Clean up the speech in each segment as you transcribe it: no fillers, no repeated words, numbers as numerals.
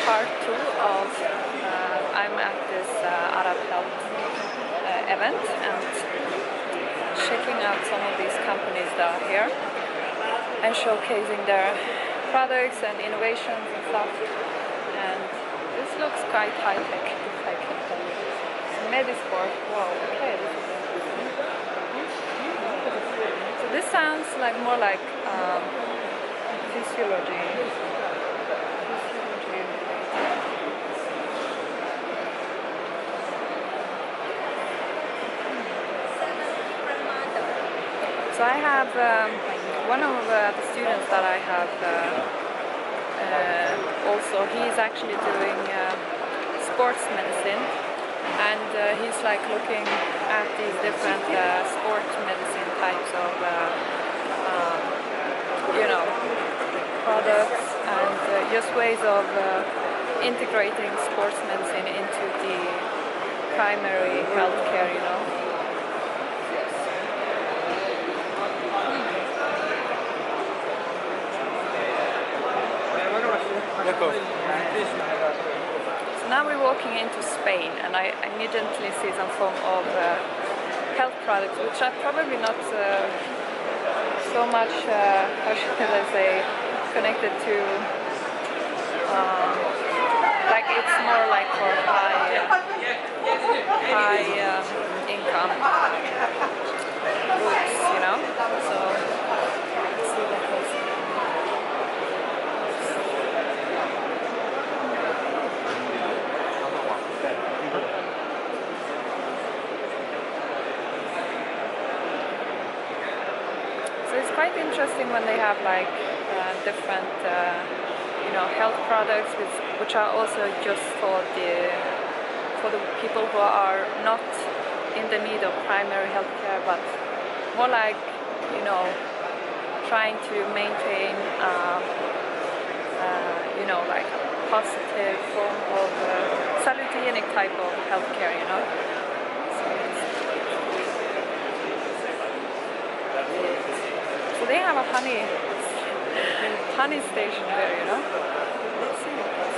part 2 of I'm at this Arab Health event and checking out some of these companies that are here and showcasing their products and innovations and stuff. And this looks quite high-tech, if I can tell you. It's Medisport. Wow, okay, this is interesting. So this sounds like more like physiology. So I have one of the students that I have also, he's actually doing sports medicine, and he's like looking at these different sports medicine types of you know, products and just ways of integrating sports medicine into the primary healthcare, you know. So now we're walking into Spain, and I immediately see some form of health products, which are probably not so much, how should I say, connected to, like it's more like for high income groups, you know. So let's see that goes. It's quite interesting when they have like different, you know, health products which are also just for the people who are not in the need of primary health care, but more like, you know, trying to maintain, you know, like a positive form of salutogenic type of health care, you know. So they have a honey station there, you know. Let's see what that's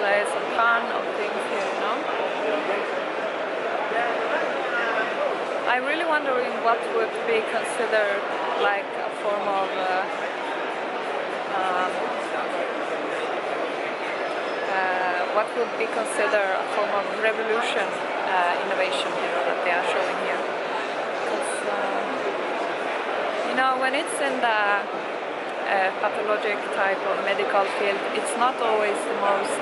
there's a ton of things here, you know. I'm really wondering what would be considered like a form of what would be considered a form of revolution innovation here that they are showing here. Because, you know, when it's in the pathologic type of medical field, it's not always the most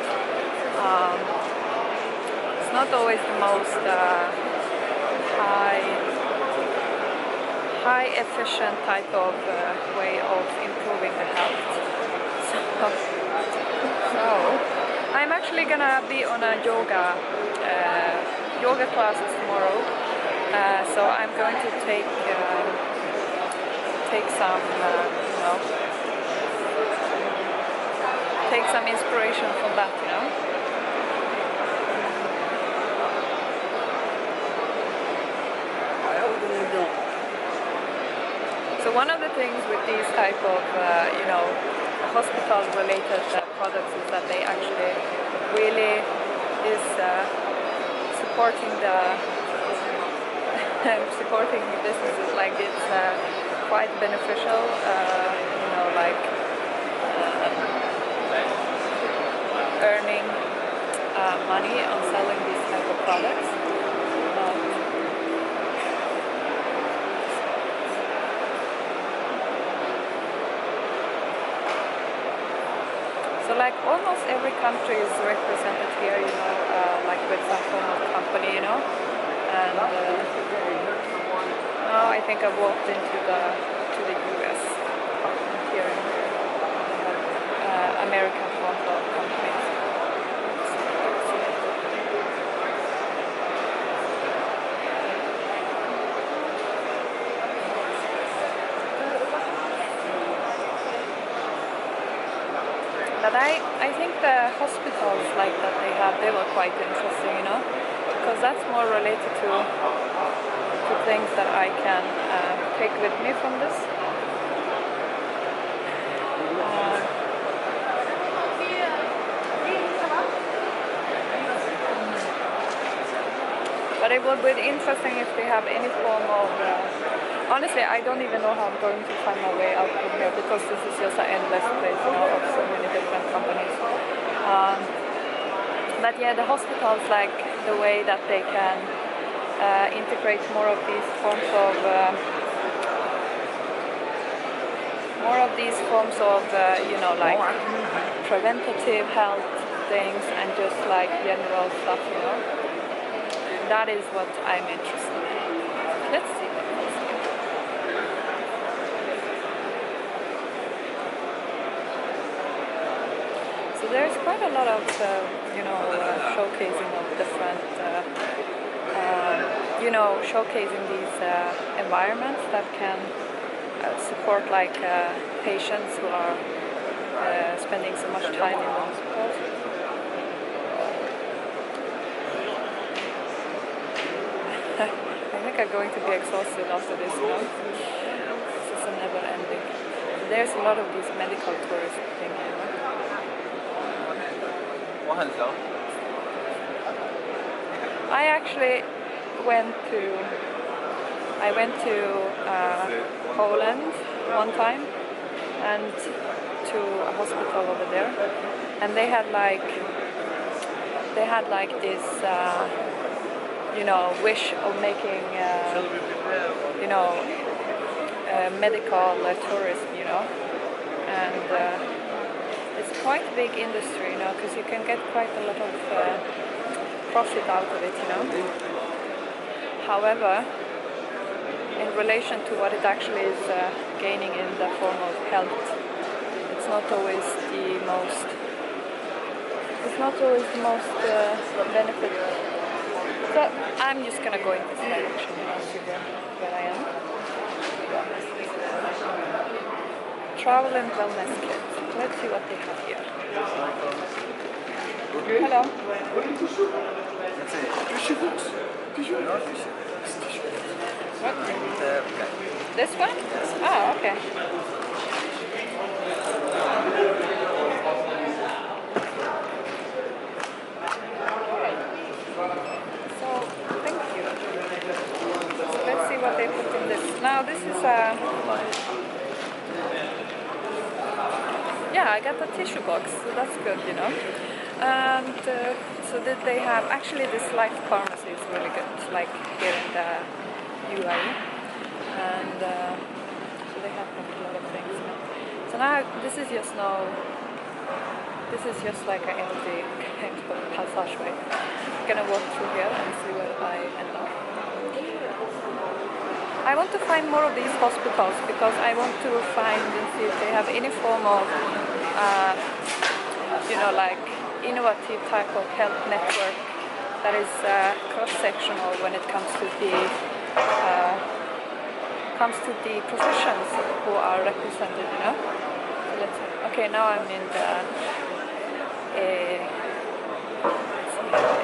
high efficient type of way of improving the health. So I'm actually gonna be on a yoga classes tomorrow. So I'm going to take some, you know, take some inspiration from that, you know. So one of the things with these type of, you know, hospital-related products is that they actually really is supporting supporting businesses. Like it's quite beneficial, you know, like earning money on selling these type of products. So like almost every country is represented here, you know, like with some form of company, you know. And now I think I've walked into the US here in American form of companies. I think the hospitals like that they were quite interesting, you know, because that's more related to things that I can take with me from this. But it would be interesting if they have any form of... honestly, I don't even know how I'm going to find my way out from here, because this is just an endless place, you know, of so many different companies. But yeah, the hospitals like the way that they can integrate more of these forms of you know, like preventative health things and just like general stuff, you know. That is what I'm interested in. Let's see. So there's quite a lot of, you know, showcasing of different, you know, showcasing these environments that can support like patients who are spending so much time in the hospitals. I think I'm going to be exhausted after this now. This is a never ending. There's a lot of these medical tourists things, you know. I actually went to Poland one time and to a hospital over there, and they had like this you know, wish of making you know, medical tourism, you know, and it's quite a big industry, you know, because you can get quite a lot of profit out of it, you know. However, in relation to what it actually is gaining in the form of health, it's not always the most benefit. So I'm just gonna go in this direction and see where I am. Travel and wellness kit. Let's see what they have here. Hello. What? This one? Oh, okay. So, thank you. So let's see what they put in this. Now this is yeah, I got a tissue box, so that's good, you know. And so that they have, actually this Life Pharmacy is really good, like here in the UAE. And so they have like a lot of things. You know. So now this is just like an empty passageway. I'm gonna walk through here and see where I end up. I want to find more of these hospitals because I want to find and see if they have any form of, you know, like innovative type of health network that is cross-sectional when it comes to the professions who are represented, you know. So let's see. Okay, now I'm in the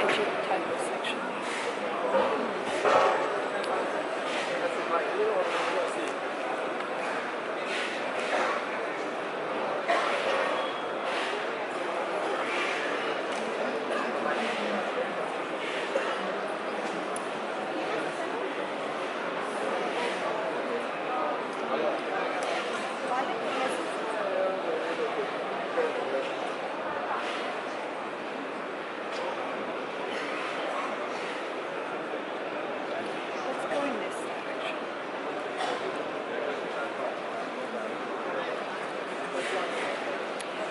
Egypt type of section.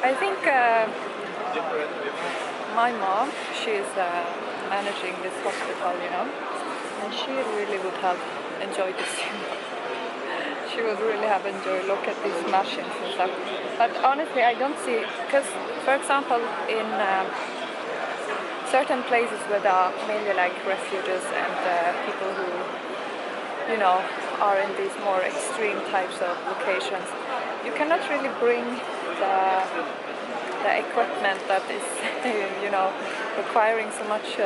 I think my mom, she's managing this hospital, you know, and she really would have enjoyed this. She would really have enjoyed look at these machines and stuff. But honestly, I don't see, because for example, in certain places where there are mainly like refugees and people who, you know, are in these more extreme types of locations, you cannot really bring the equipment that is, you know, requiring so much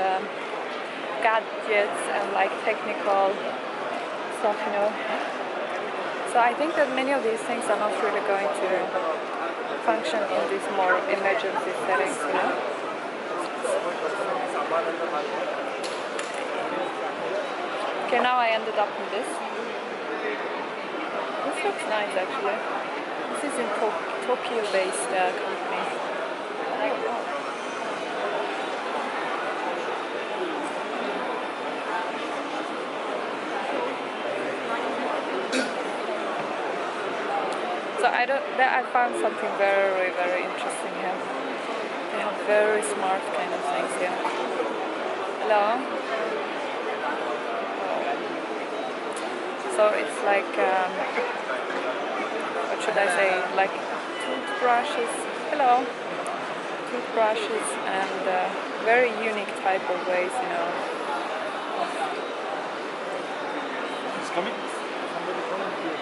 gadgets and like technical stuff, you know. So I think that many of these things are not really going to function in these more emergency settings, you know. Okay, now I ended up in this. This looks nice actually. This is in Tokyo-based company. So I found something very, very interesting here. They have very smart kind of things here. Hello. So it's like, what should I say, like toothbrushes, hello, toothbrushes and very unique type of ways, you know. It's coming. Somebody calling to you.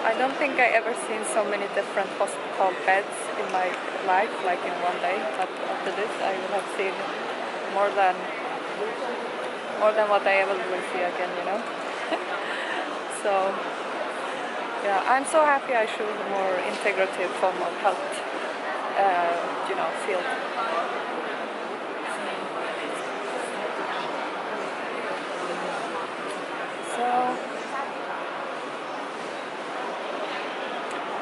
I don't think I ever seen so many different hospital beds in my life, like in one day. But after this, I will have seen more than what I ever will see again, you know. So yeah, I'm so happy I chose a more integrative form of health, you know, field. So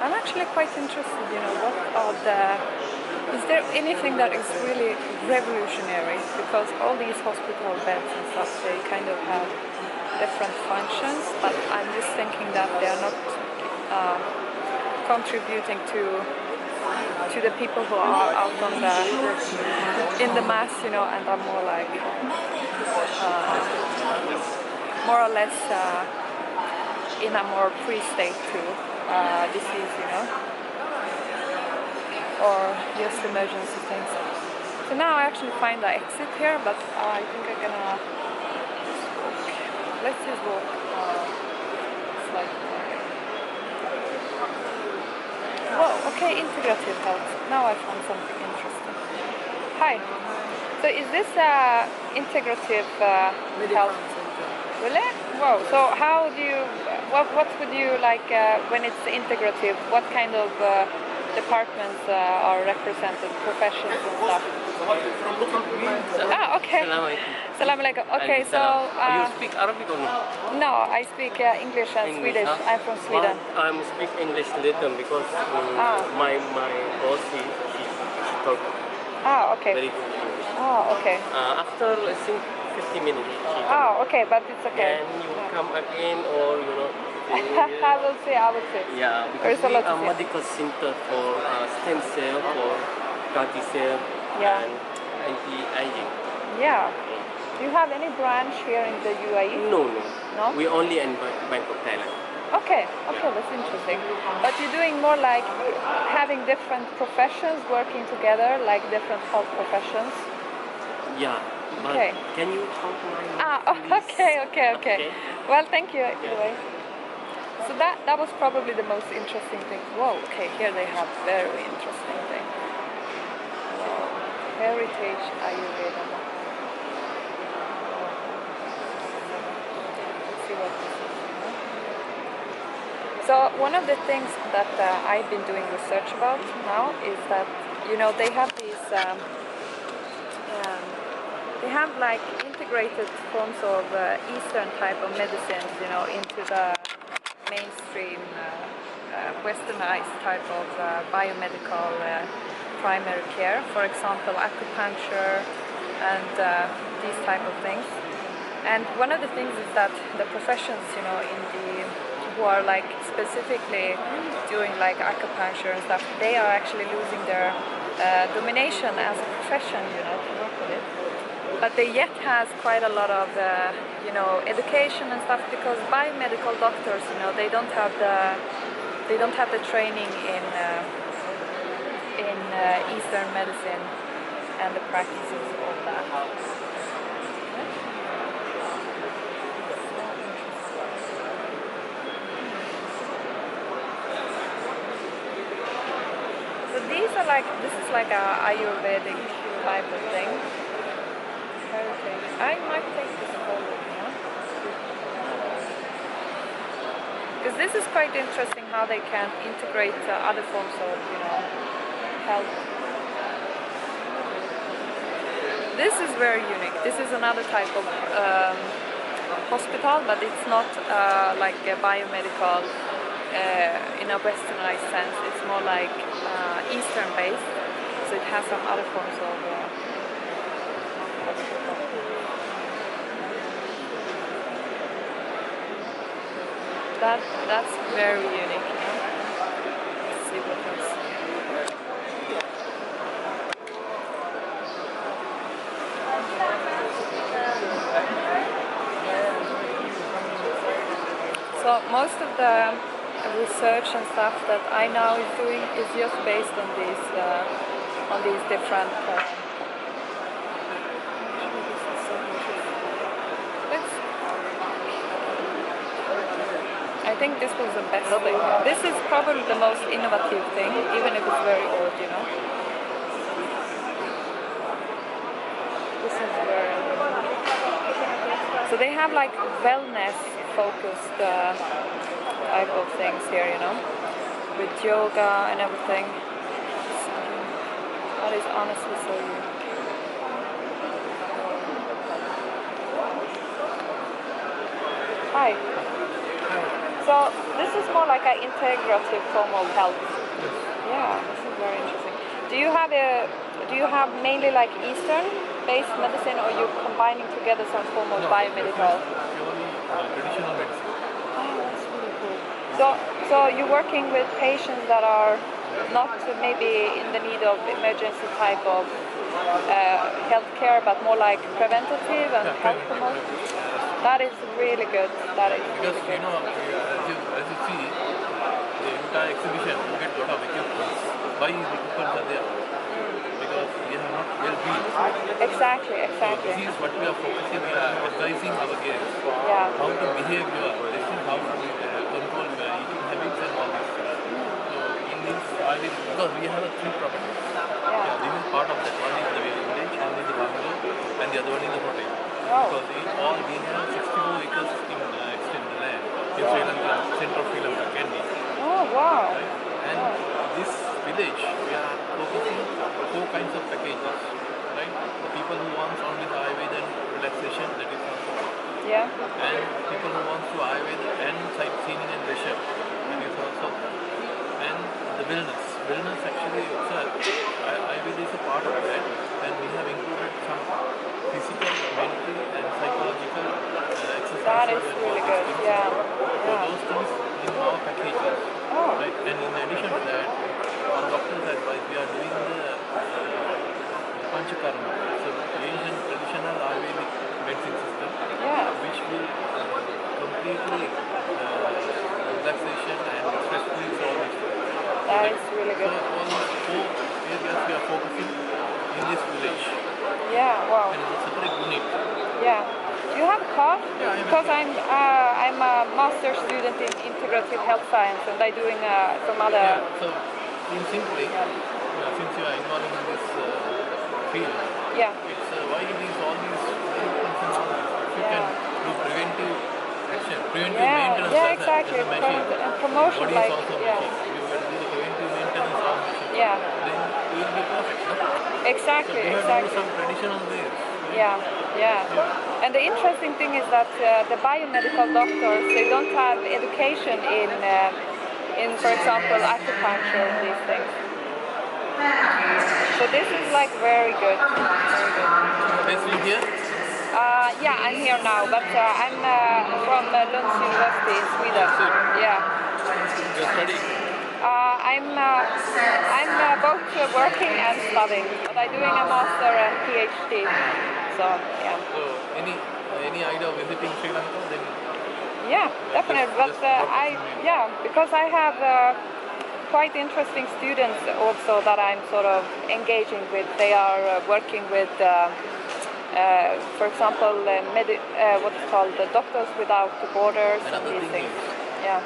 I'm actually quite interested, you know, is there anything that is really revolutionary? Because all these hospital beds and stuff, they kind of have different functions, but I'm just thinking that they are not contributing to the people who are out on in the mass, you know, and are more like, more or less in a more pre-state to disease, you know, or just emergency things. So now I actually find the exit here, but I think I'm gonna just walk. Let's just walk slightly. Whoa, okay, integrative health. Now I found something interesting. Hi. So is this integrative health? Really? Wow. So how do you, what would you like when it's integrative? What kind of departments are represented, professions and stuff? Ah, okay. Salam alaikum. Okay, so you speak Arabic or no? No, I speak English and Swedish. Huh? I'm from Sweden. Well, I speak English little because my boss she talk Ah, okay. very good English. Oh, okay. After I think 50 minutes. Oh, okay, but it's okay. Then you come again or you know. I will see. I will see. Yeah, because There's a lot we to are see. medical center for stem cell, for CAR-T cell, Yeah. and anti-aging. Yeah. Do you have any branch here in the UAE? No. No? We only in Bangkok, Thailand. Okay, that's interesting. But you're doing more like having different professions working together, like different health professions? Yeah, but Okay. can you talk my Okay. Well, thank you anyway. So that was probably the most interesting thing. Whoa, okay, here they have very interesting thing. Wow. Heritage Ayurveda. Let's see what this is. So one of the things that I've been doing research about now is that, you know, they have these, they have like integrated forms of Eastern type of medicines, you know, into the mainstream westernized type of biomedical primary care. For example, acupuncture and these type of things. And one of the things is that the professions, you know, who are like specifically doing like acupuncture and stuff, they are actually losing their domination as a profession, you know, to work with it. But they yet has quite a lot of, you know, education and stuff, because biomedical doctors, you know, they don't have they don't have the training in Eastern medicine and the practices of that. So these are like, this is like a Ayurvedic type of thing. Heritage. I might take this forward, yeah. Because this is quite interesting how they can integrate other forms of, health. This is very unique. This is another type of hospital, but it's not like a biomedical in a westernized sense. It's more like Eastern based, so it has some other forms of hospital. That's very unique. Let's see what else. So most of the research and stuff that I now is doing is just based on these different. I think this was the best thing. This is probably the most innovative thing, even if it's very old, This is very. So they have like wellness focused type of things here, with yoga and everything. That is honestly so unique. Hi. So this is more like an integrative form of health. Yeah, this is very interesting. Do you have mainly like Eastern based medicine, or you combining together some form of biomedical? Traditional medicine. Oh, that's really cool. So you're working with patients that are not maybe in the need of emergency type of healthcare, but more like preventative and health promotion. That is really good. That is because really good. as you see, the entire exhibition, you get a lot of equipment. Why these equipment are there? Because we are not well built. Exactly. So this is what we are focusing. We are advising our guests how to behave your this is how to control your eating habits and all this. So in this, because we have three properties. This is part of that. One is the village, one is the bungalow, and the other one is the hotel. Because we have 64 acres in extent the land in Sri Lanka, center of Sri Lanka, Kandy. Oh wow! Right? And this village, we are focusing 4 kinds of packages. Right? The people who want only the Ayurveda and relaxation, that is also. Yeah. And people who want to Ayurveda and sightseeing and leisure, that is also. And the wellness actually also, Ayurveda is a part of that, and we have included some physical, mental and psychological exercises. That is really good, yeah. So those things in our packages. Right? And in addition to that, our doctor's advice, we are doing the Panchakarma, so Asian traditional Ayurvedic medicine system, which will completely relaxation and stress free solve. That is really good. So all these 4 areas we are focusing in this village. Yeah, wow. And it's a separate unit. Yeah. Do you have a card? Yeah, because I'm a master's student in integrative health science, and I'm doing some other. Yeah, so in simply, since you are involved in this field, it's why all these treatments and all this. You can do preventive action, preventive maintenance exactly. as a machine. And promotion, body like is also a machine. You will do the preventive maintenance of machine. Then you will be perfect. No? Exactly. So you have to do some traditional ways. Yeah. And the interesting thing is that the biomedical doctors, they don't have education in for example, acupuncture and these things. So this is like very good. Based here? Yeah, I'm here now, but I'm from Lund University in Sweden. Yeah. You're studying? I'm both working and studying, but I'm doing a master and PhD. So yeah. So any idea of visiting Sri Lanka? Then Yeah, definitely. But because I have quite interesting students also that I'm sort of engaging with. They are working with, for example, what's called the Doctors Without Borders and Another these thing things. is, Yeah.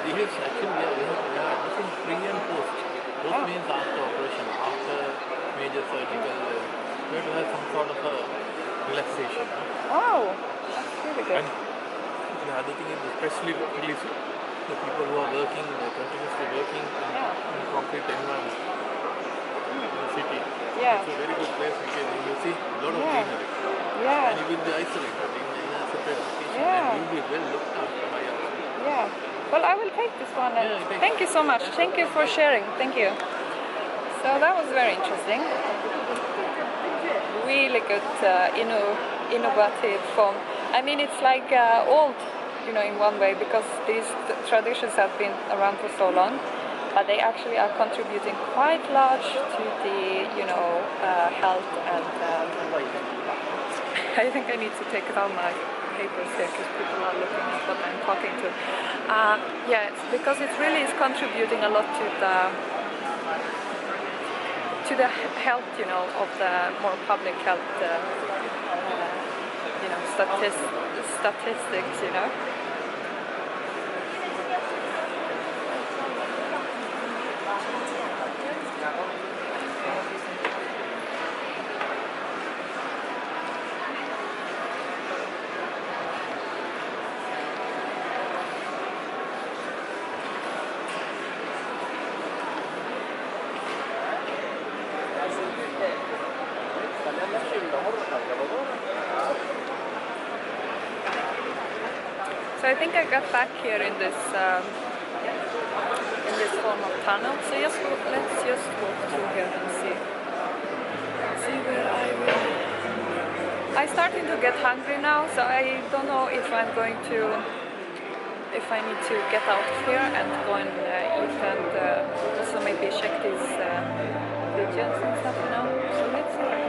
this is actually we are looking pre and post. Post means after operation, after major surgical. We have to have some sort of a relaxation. Wow, that's really good. And the other thing is, especially the people who are working, continuously working in concrete environment in the city. Yeah. It's a very good place because you see a lot of greenery. Yeah. And you will be isolated in a separate location Yeah. and you will be well looked after by us. Yeah. Well, I will take this one. And thank you so much. Thank you for sharing. Thank you. So that was very interesting. Really good, innovative form. I mean, it's like old, in one way, because these traditions have been around for so long, but they actually are contributing quite large to the, health and. I think I need to take out my papers here because people are looking at what I'm talking to. It's because it really is contributing a lot to the health, of the more public health, statistics, So I think I got back here in this form of tunnel. So let's just walk through here and see where I will. I'm starting to get hungry now, so I don't know if I need to get out here and go and eat and also maybe check these pigeons and stuff, So let's see.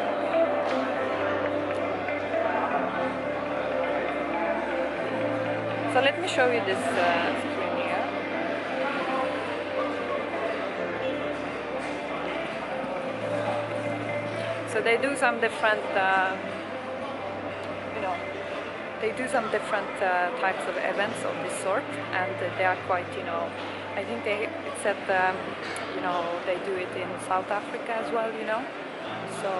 So let me show you this screen here. So they do some different, types of events of this sort, and they are quite, I think they said, they do it in South Africa as well, So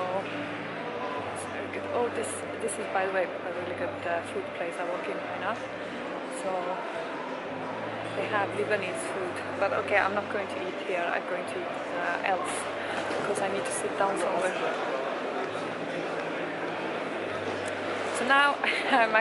it's very good. Oh, this is, by the way, a really good food place I walk in right now. So they have Lebanese food, but okay, I'm not going to eat here. I'm going to eat else because I need to sit down somewhere. So now I'm